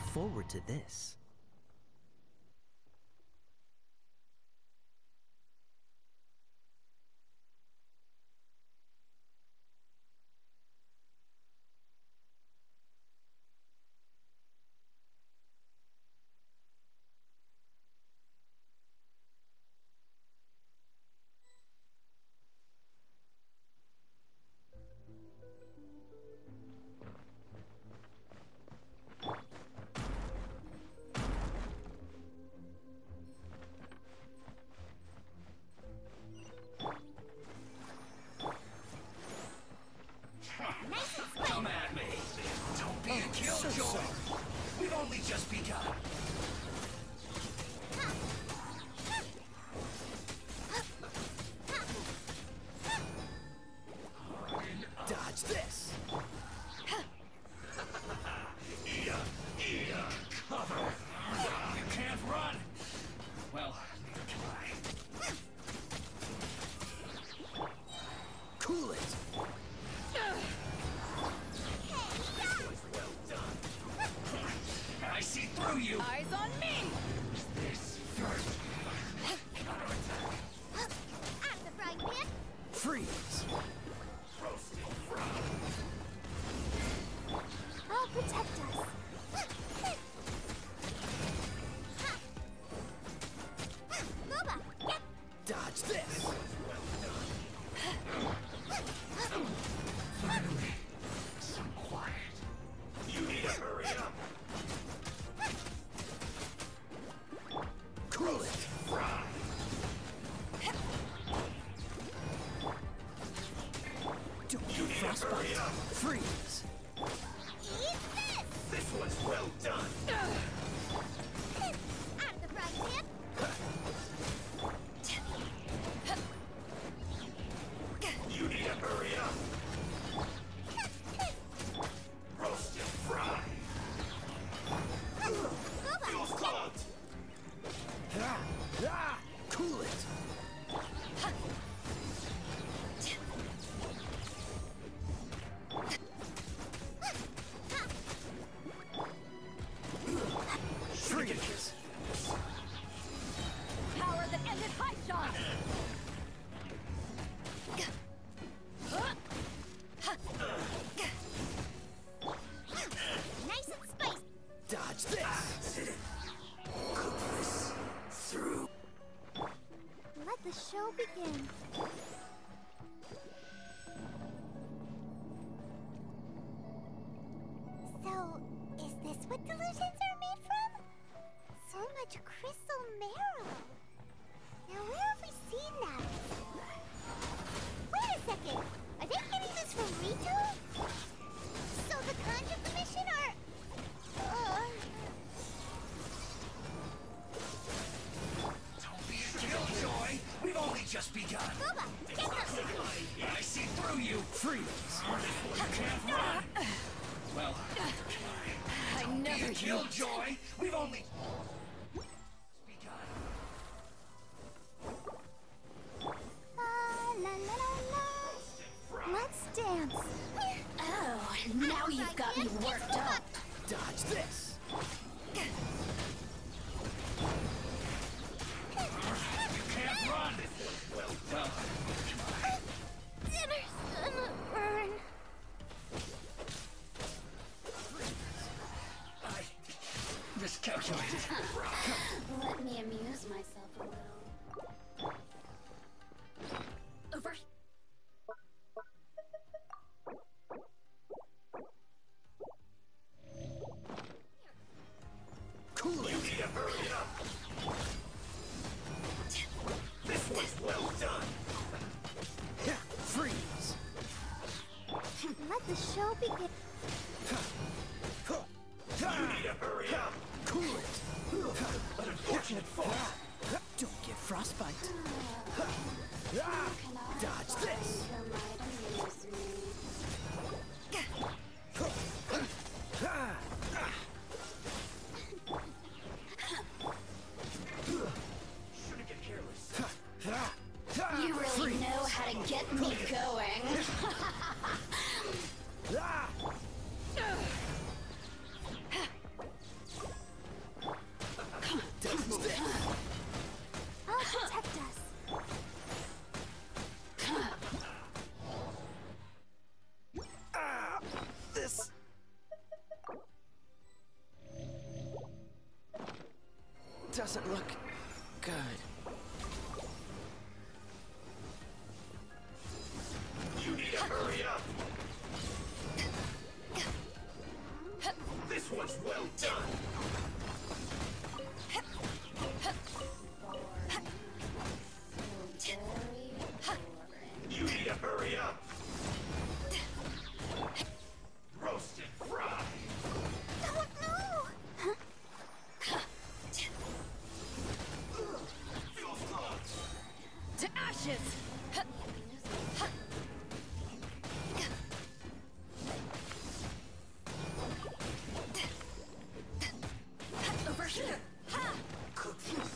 forward to this. Come at me! Don't be a killjoy! We've only just begun! Dodge this! Cover! You can't run! Well, neither can I. Cool it! Well done! I see through you! Eyes on me! This first counterattack! At the frying pan! Freeze! Roasted frog! I'll protect us. Boba, get! Dodge this! Finally, some quiet. You need to hurry up! Cool it! Fry! Don't You get need to hurry frostbite! up! Freeze! Eat this! This one's well done! At the frying pan! You need to hurry up! Roasted fry! Boba, Feels get! clogged! Cool it! Freeze! Power that ended high shot! Nice and spicy! Dodge this! Cook this through. Let the show begin. So, is this what delusions are made from? So much crystal marrow. Now, where have we seen that? Wait a second. Are they getting this from Rito? So the Conjure Commission are... Don't be a killjoy! We've only just begun! Boba, get them! I see through you! Freeze! You can't run! Well, I be never a yield. killjoy! We've only begun! La la la la la. Let's dance. Oh, now you've got me worked up. Dodge this! You can't run! Well, Dinner's gonna burn. I miscalculated. Let me amuse myself a little. Over. Cool You it! need to hurry up! This one's well done! Freeze! Let the show begin. You need to hurry up! Cool it! An unfortunate fall! Don't get frostbite! Dodge this! Shouldn't get careless. You really know how to get me going. doesn't look good. You need to hurry up! This one's well done! You need to hurry up! Roast and fry! Oh no! Feel flux! To ashes! Over here! Ha! Cookies!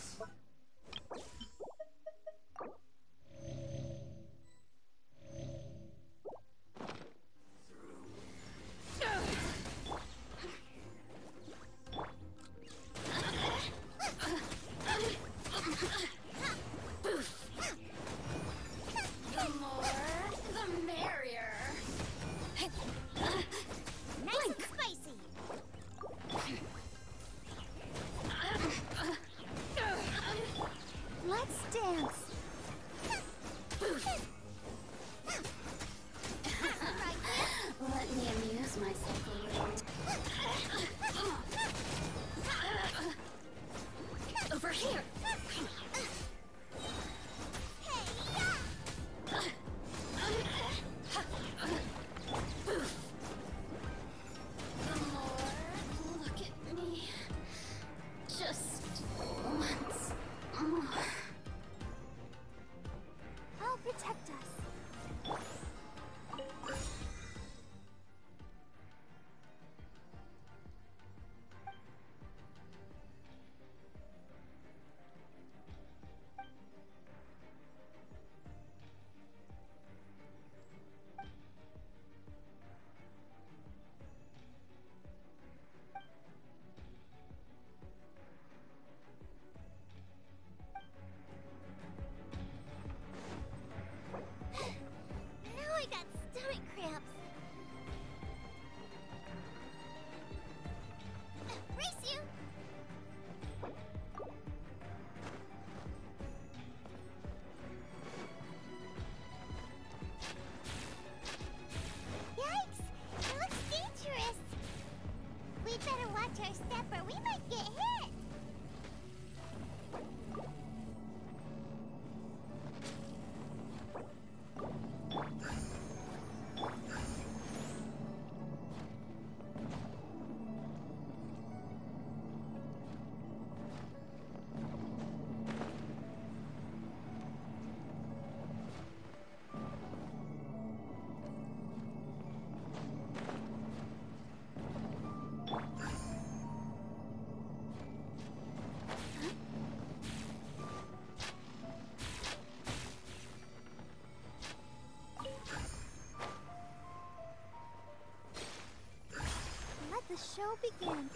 The more, the merrier. Nice and spicy. Let's dance. Let me amuse myself a little. Over here! The more, look at me. Just once more. I'll protect us. Now I got stomach cramps. Race you! Yikes! It looks dangerous. We'd better watch our step or we might get hit. Let the show begin.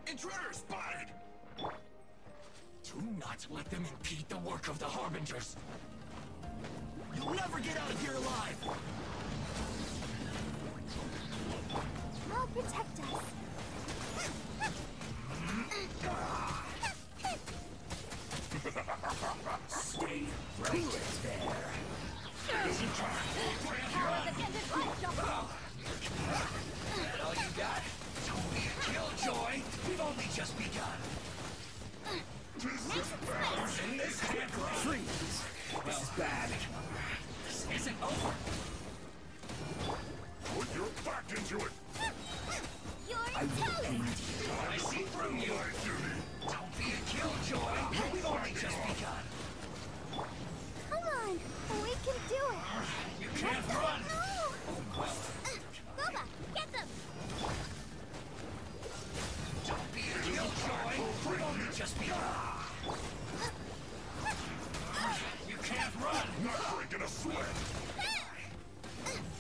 Intruder spotted! Do not let them impede the work of the Harbingers! You'll never get out of here alive! I'll protect us. Stay right there! Easy turn! Power of attendant life, Doctor! That all you got? Don't be a killjoy! We've only just begun! In this hand glove! Freeze! This is bad. This isn't over! Put your back into it! You're I will toast! end you. I see through you! Don't be a killjoy! We've only just begun! Come on, we can do it. You can't run! No! Boba, get them! Don't be a killjoy! We've only just begun! You can't run! Not breaking a sweat!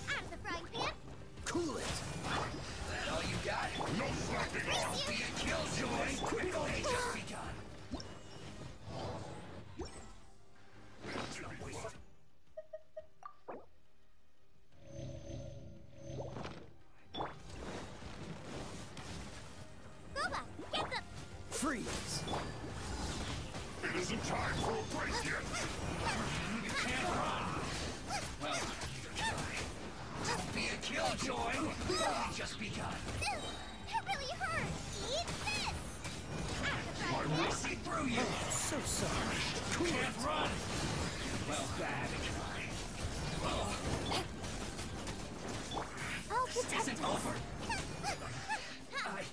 Out of the frying pan! Cool it. That all you got? No Slacking off. Be a killjoy quickly. Just begun. Boba, get them! Freeze! It isn't time for a break yet. You can't run. Well, either try. Be a killjoy. We've only just begun. That really hurt! Eat this! I see through you. So sorry. You can't run. Well, bad. I'll This protect isn't us. over. I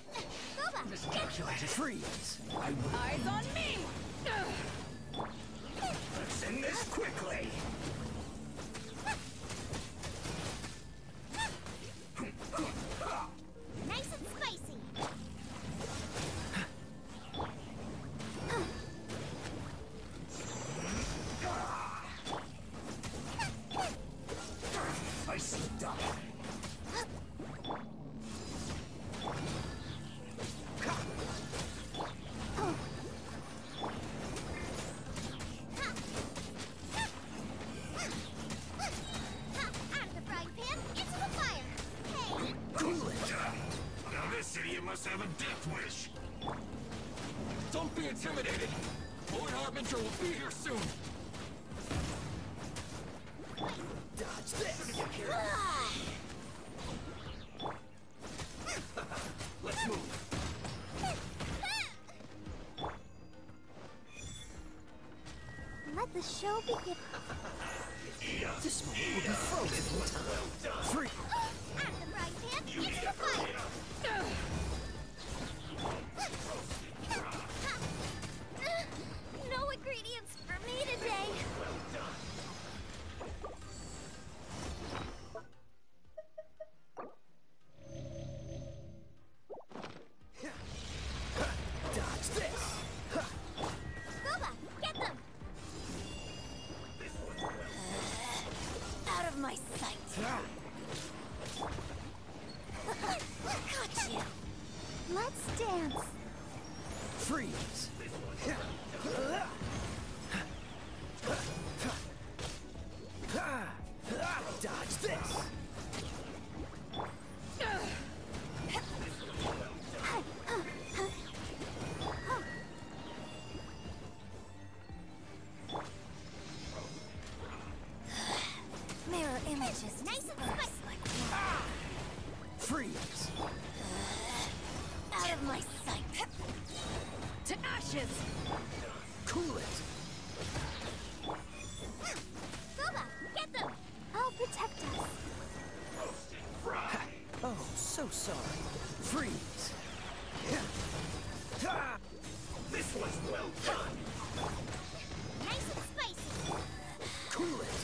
Boba, miscalculated. Freeze! I will. Eyes on me! Let's end this quickly. nice and spicy. I see double. Out of the frying pan, into the fire. Hey, Cool it. Now this idiot must have a death wish. Don't be intimidated. Lord Harbinger will be here soon. Dodge this! Let's move. let the show begin. This one will be frozen in time. Freeze! Out of the frying pan, into the fire. No ingredients for me today. Dodge this! Boba, get them! Out of my sight. Got you. Let's dance. Freeze! Dodge this! Mirror images. Nice and spicy. Freeze! Out of my sight. To ashes! Cool it! Boba, get them. I'll protect us. Oh, so sorry. Freeze! This one's well done. Nice and spicy. Cool it!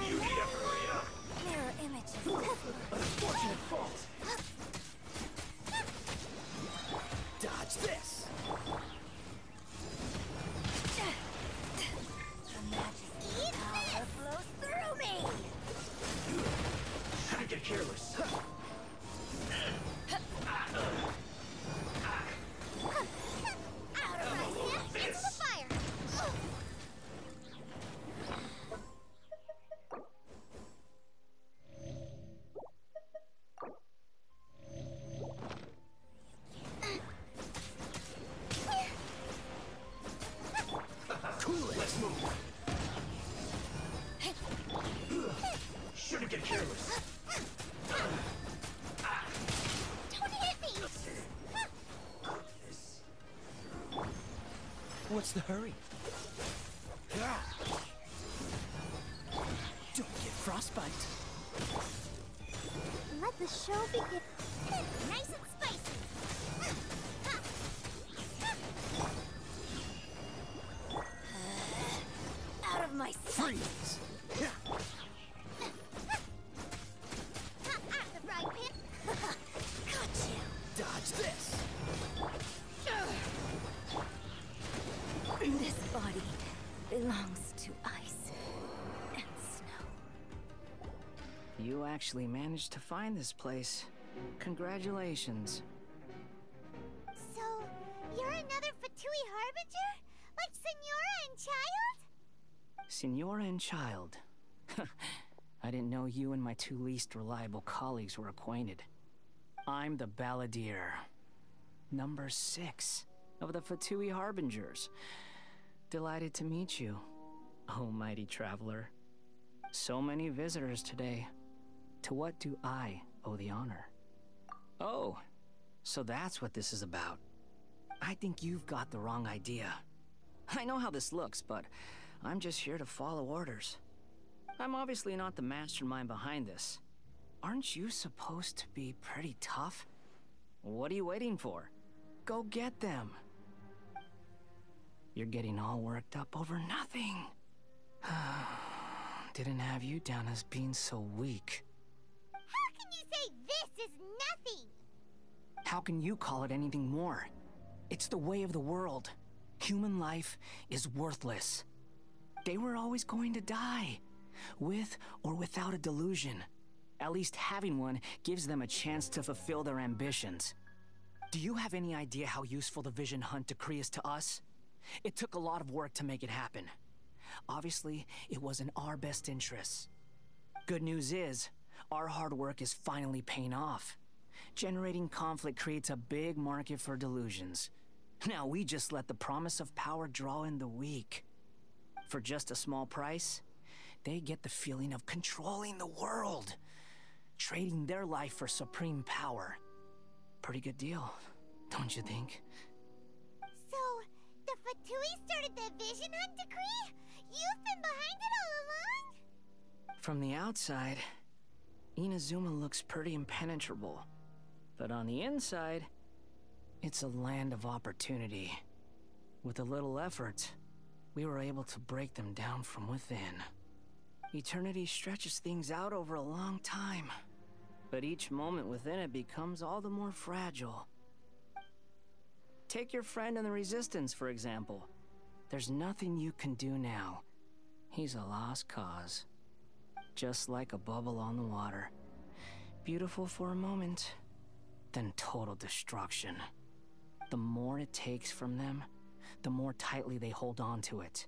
You need to hurry up. Mirror images. Unfortunate fault. Dodge this! The magic power flows through me. Shouldn't get careless. Out of my hand, into the fire. Cool it! Let's move. Shouldn't get careless. Don't hit me. What's the hurry? Don't get frostbite. Let the show begin. Nice and spicy. Out of my sight. Freeze! Out of the frying pan. Got you. Dodge this! This body belongs to ice and snow. You act actually managed to find this place. Congratulations. So, you're another Fatui Harbinger? Like Senora and Child? Senora and Child. I didn't know you and my two least reliable colleagues were acquainted. I'm the Balladeer. Number 6 of the Fatui Harbingers. Delighted to meet you, oh mighty traveler. So many visitors today. To what do I owe the honor? Oh, so that's what this is about. I think you've got the wrong idea. I know how this looks, but I'm just here to follow orders. I'm obviously not the mastermind behind this. Aren't you supposed to be pretty tough? What are you waiting for? Go get them. You're getting all worked up over nothing. Didn't have you down as being so weak. How can you say this is nothing? How can you call it anything more? It's the way of the world. Human life is worthless. They were always going to die, with or without a delusion. At least having one gives them a chance to fulfill their ambitions. Do you have any idea how useful the Vision Hunt decree is to us? It took a lot of work to make it happen. Obviously, it was in our best interests. Good news is, our hard work is finally paying off. Generating conflict creates a big market for delusions. Now we just let the promise of power draw in the weak. For just a small price, they get the feeling of controlling the world, trading their life for supreme power. Pretty good deal, don't you think? So, the Fatui started the Vision Hunt decree? You've been behind it all along? From the outside, Inazuma looks pretty impenetrable. But on the inside, it's a land of opportunity. With a little effort, we were able to break them down from within. Eternity stretches things out over a long time, but each moment within it becomes all the more fragile. Take your friend in the Resistance, for example. There's nothing you can do now. He's a lost cause. Just like a bubble on the water. Beautiful for a moment, then total destruction. The more it takes from them, the more tightly they hold on to it.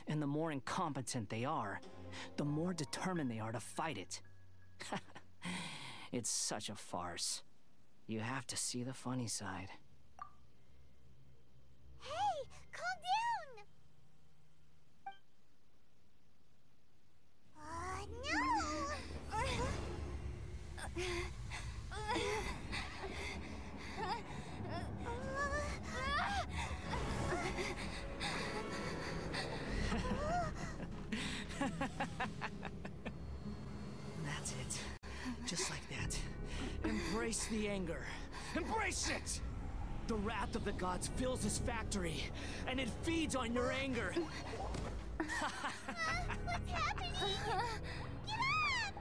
And the more incompetent they are, the more determined they are to fight it. It's such a farce. You have to see the funny side. Hey, calm down! That's it. Just like that. Embrace the anger. Embrace it! The wrath of the gods fills this factory, and it feeds on your anger. What's happening? Get up!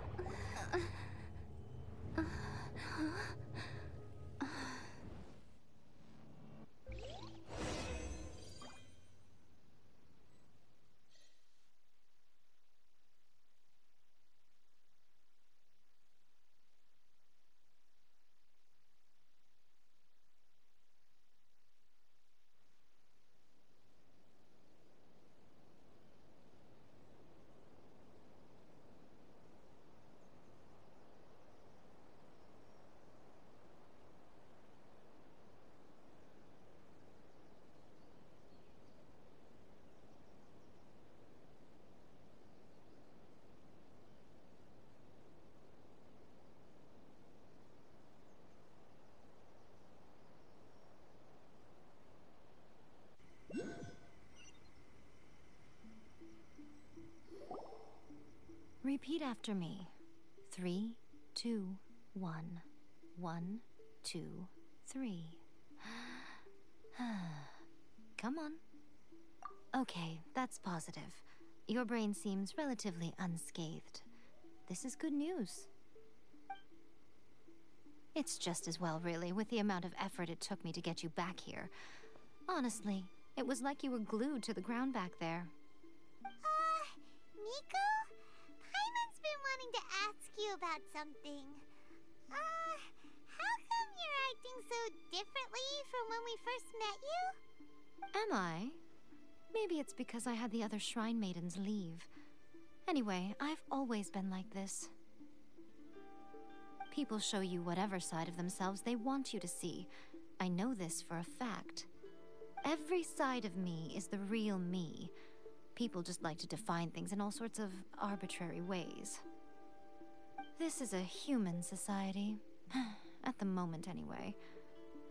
Repeat after me. 3, 2, 1. 1, 2, 3. Come on. Okay, that's positive. Your brain seems relatively unscathed. This is good news. It's just as well, really, with the amount of effort it took me to get you back here. Honestly, it was like you were glued to the ground back there. Miko? Paimon's been wanting wanting to ask you about something. How come you're acting so differently from when we first met you? Am I? Maybe it's because I had the other shrine maidens leave. Anyway, I've always been like this. People show you whatever side of themselves they want you to see. I know this for a fact. Every side of me is the real me. People just like to define things in all sorts of arbitrary ways. This is a human society. At the moment, anyway.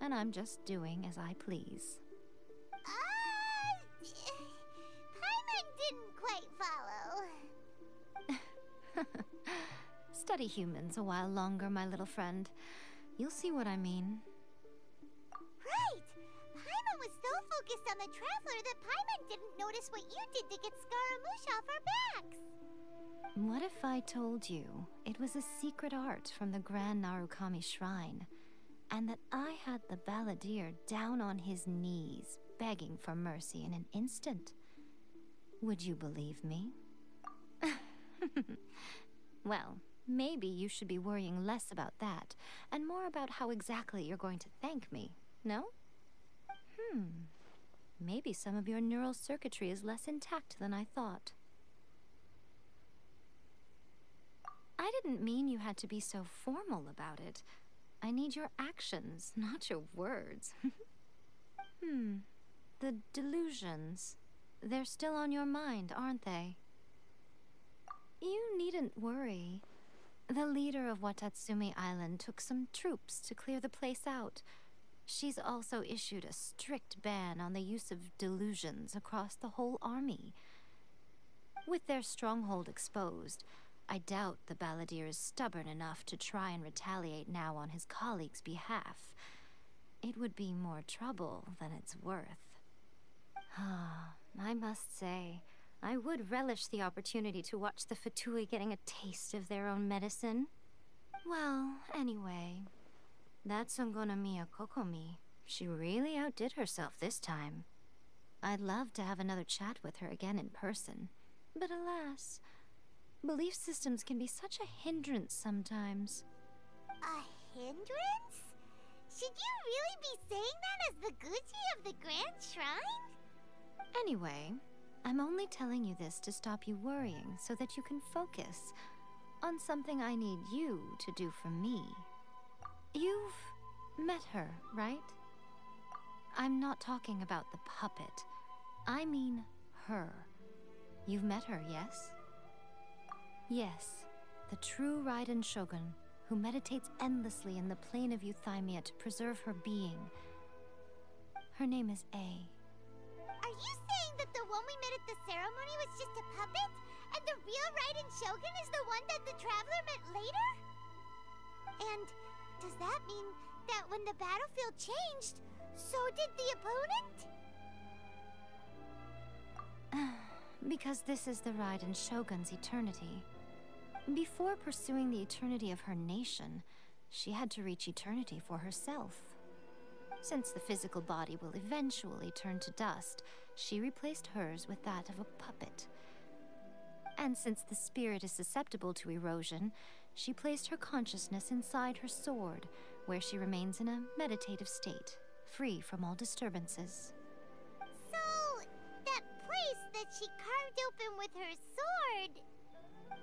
And I'm just doing as I please. Paimon didn't quite follow. Study humans a while longer, my little friend. You'll see what I mean. Right! Paimon was so focused on the Traveler that Paimon didn't notice what you did to get Scaramouche off our backs. What if I told you it was a secret art from the Grand Narukami Shrine, and that I had the balladeer down on his knees, begging for mercy in an instant? Would you believe me? Well, maybe you should be worrying less about that, and more about how exactly you're going to thank me, no? Maybe some of your neural circuitry is less intact than I thought. I didn't mean you had to be so formal about it. I need your actions, not your words. The delusions. They're still on your mind, aren't they? You needn't worry. The leader of Watatsumi Island took some troops to clear the place out. She's also issued a strict ban on the use of delusions across the whole army. With their stronghold exposed, I doubt the balladeer is stubborn enough to try and retaliate now on his colleagues' behalf. It would be more trouble than it's worth. I must say, I would relish the opportunity to watch the Fatui getting a taste of their own medicine. Well, anyway, that Songonomiya Kokomi, she really outdid herself this time. I'd love to have another chat with her again in person, but alas, belief systems can be such a hindrance sometimes. A hindrance? Should you really be saying that as the Gucci of the Grand Shrine? Anyway, I'm only telling you this to stop you worrying so that you can focus on something I need you to do for me. You've met her, right? I'm not talking about the puppet. I mean her. You've met her, yes? Yes, the true Raiden Shogun, who meditates endlessly in the plane of Euthymia to preserve her being. Her name is A. Are you saying that the one we met at the ceremony was just a puppet? And the real Raiden Shogun is the one that the Traveler met later? And does that mean that when the battlefield changed, so did the opponent? Because this is the Raiden Shogun's eternity. Before pursuing the eternity of her nation, she had to reach eternity for herself. Since the physical body will eventually turn to dust, she replaced hers with that of a puppet. And since the spirit is susceptible to erosion, she placed her consciousness inside her sword, where she remains in a meditative state, free from all disturbances. So, that place that she carved open with her sword...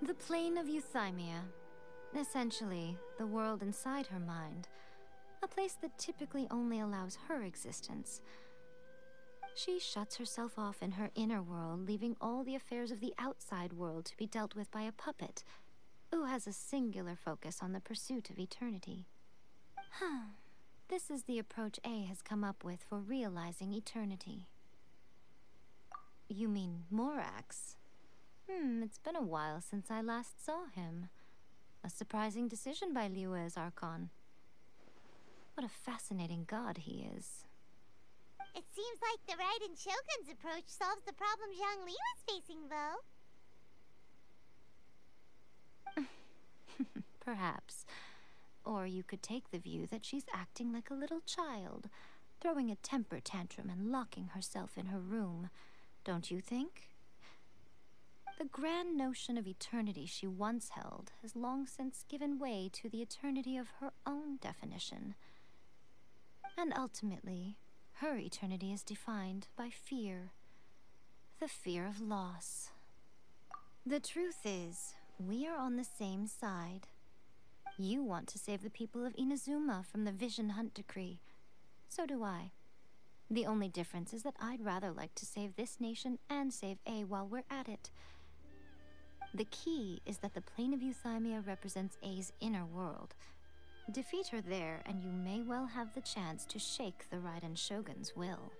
The plane of Euthymia. Essentially, the world inside her mind. A place that typically only allows her existence. She shuts herself off in her inner world, leaving all the affairs of the outside world to be dealt with by a puppet, who has a singular focus on the pursuit of eternity. This is the approach A has come up with for realizing eternity. You mean Morax? It's been a while since I last saw him. A surprising decision by Liyue's Archon. What a fascinating god he is. It seems like the Raiden Shogun's approach solves the problem Zhongli was facing, though. Perhaps. Or you could take the view that she's acting like a little child, throwing a temper tantrum and locking herself in her room. Don't you think? The grand notion of eternity she once held has long since given way to the eternity of her own definition. And ultimately, her eternity is defined by fear. The fear of loss. The truth is, we are on the same side. You want to save the people of Inazuma from the Vision Hunt decree. So do I. The only difference is that I'd rather like to save this nation and save A while we're at it. The key is that the plane of Euthymia represents A's inner world. Defeat her there, and you may well have the chance to shake the Raiden Shogun's will.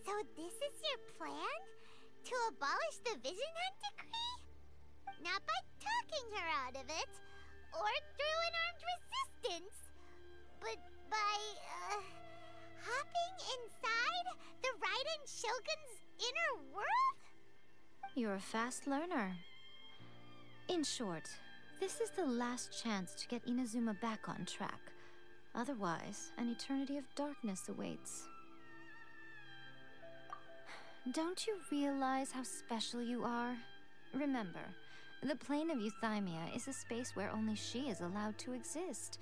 So this is your plan? To abolish the Vision Hunt decree? Not by talking her out of it, or through an armed resistance, but by, hopping inside the Raiden Shogun's inner world? You're a fast learner. In short, this is the last chance to get Inazuma back on track. Otherwise, an eternity of darkness awaits. Don't you realize how special you are? Remember, the plane of Euthymia is a space where only she is allowed to exist.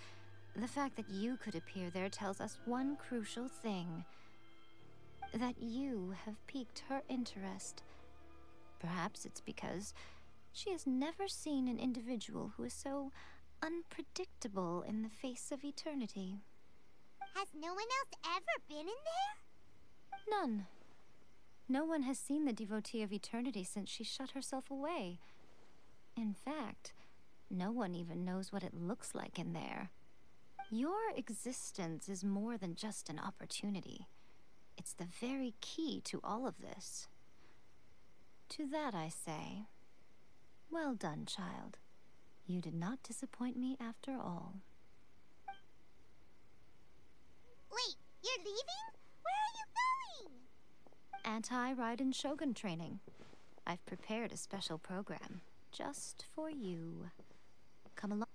The fact that you could appear there tells us one crucial thing. That you have piqued her interest. Perhaps it's because she has never seen an individual who is so unpredictable in the face of eternity. Has no one else ever been in there? None. No one has seen the devotee of eternity since she shut herself away. In fact, no one even knows what it looks like in there. Your existence is more than just an opportunity. It's the very key to all of this. To that I say, well done, child. You did not disappoint me after all. Wait, you're leaving? Where are you going? Anti-Raiden Shogun training. I've prepared a special program just for you. Come along.